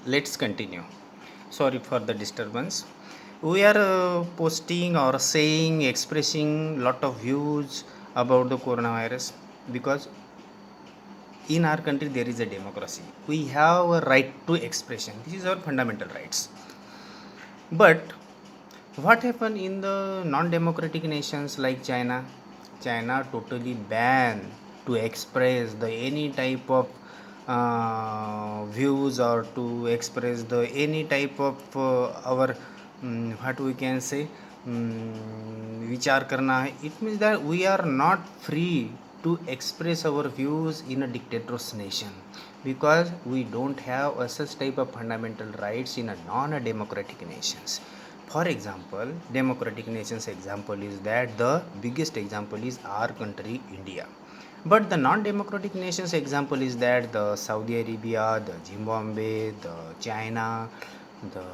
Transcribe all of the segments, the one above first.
let's continue. Sorry for the disturbance. We are posting or saying, expressing lot of views about the coronavirus because in our country there is a democracy. We have a right to expression. This is our fundamental rights. But what happened in the non-democratic nations like China? China totally banned to express the any type of views or to express the any type of our what we can say विचार करना है. It means that we are not free to express our views in a dictator's nation because we don't have a such type of fundamental rights in a non-democratic nations. For example, democratic nations example is that the biggest example is our country India. But the non-democratic nations example is that the Saudi Arabia, the Zimbabwe, the China, the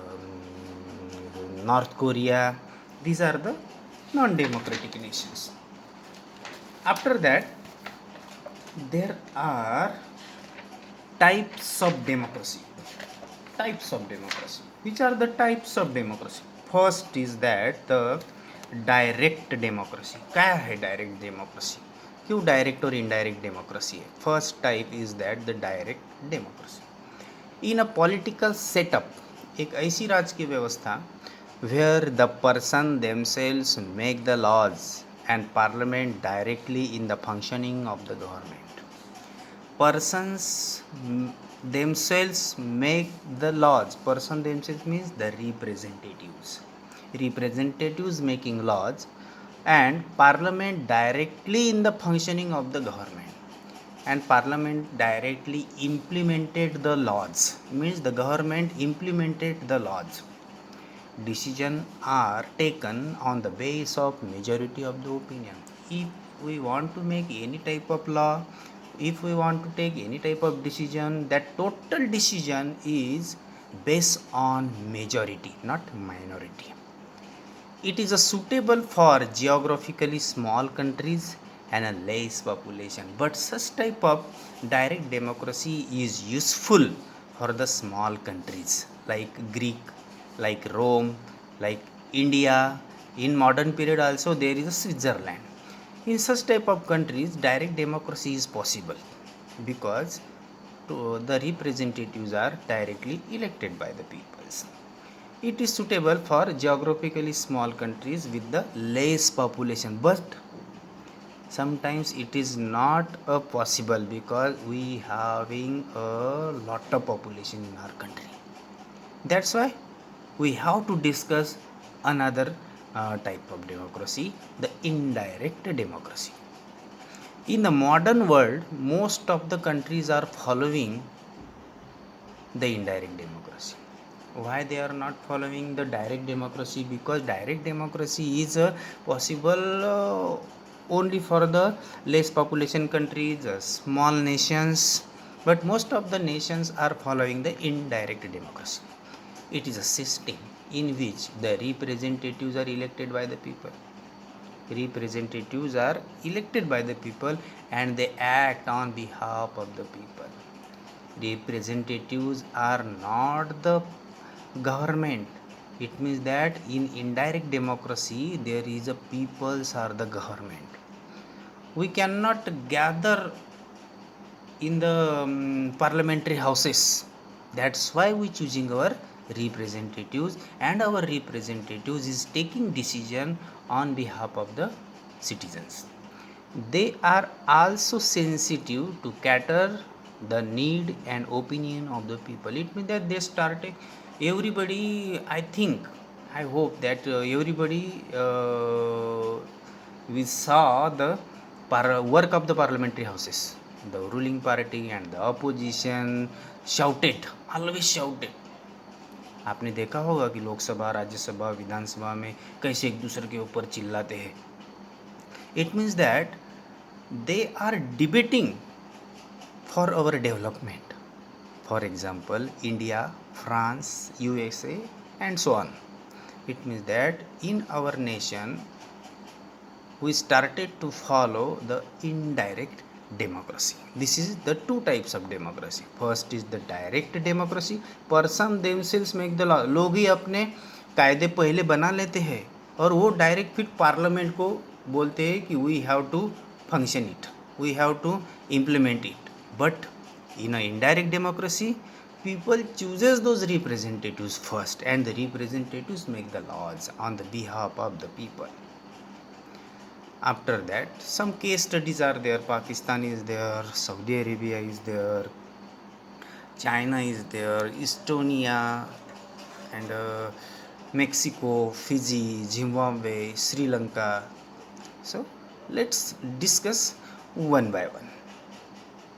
North Korea. These are the non-democratic nations. After that, there are types of democracy. Types of democracy. Which are the types of democracy? First is that the direct democracy. क्या है direct democracy? क्यों direct और indirect democracy है? First type is that the direct democracy. In a political setup एक ऐसी राज की व्यवस्था where the person themselves make the laws and parliament directly in the functioning of the government. Persons themselves make the laws. Person themselves means the representatives making laws and parliament directly in the functioning of the government, and parliament directly implemented the laws means the government implemented the laws. Decisions are taken on the basis of majority of the opinion. If we want to make any type of law, if we want to take any type of decision, that total decision is based on majority, not minority. It is a suitable for geographically small countries and a less population, but such type of direct democracy is useful for the small countries like Greek, like Rome, like India. In modern period also there is a Switzerland. In such type of countries direct democracy is possible because the representatives are directly elected by the peoples. It is suitable for geographically small countries with the less population, but sometimes it is not possible because we having a lot of population in our country. That's why we have to discuss another type of democracy, the indirect democracy. In the modern world, most of the countries are following the indirect democracy. Why they are not following the direct democracy? Because direct democracy is possible only for the less population countries, small nations, but most of the nations are following the indirect democracy. It is a system in which the representatives are elected by the people. Representatives are elected by the people and they act on behalf of the people. Representatives are not the government. It means that in indirect democracy there is a peoples are the government. We cannot gather in the parliamentary houses. That's why we choosing our representatives, and our representatives is taking decision on behalf of the citizens. They are also sensitive to cater the need and opinion of the people. It means that they started everybody. I think, I hope that everybody we saw the work of the parliamentary houses. The ruling party and the opposition shouted, always shouted. आपने देखा होगा कि लोकसभा, राज्यसभा, विधानसभा में कैसे एक दूसरे के ऊपर चिल्लाते हैं. It means that they are debating for our development. For example, India, France, USA, and so on. It means that in our nation we started to follow the indirect democracy. This is the two types of democracy. First is the direct democracy. Person themselves make the law. लोग ही अपने कायदे पहले बना लेते हैं और वो direct फिर पार्लियामेंट को बोलते हैं कि we have to function it, we have to implement it. But in a indirect democracy, people chooses those representatives first, and the representatives make the laws on the behalf of the people. After that, some case studies are there. Pakistan is there, Saudi Arabia is there, China is there, Estonia, and Mexico, Fiji, Zimbabwe, Sri Lanka. So let's discuss one by one.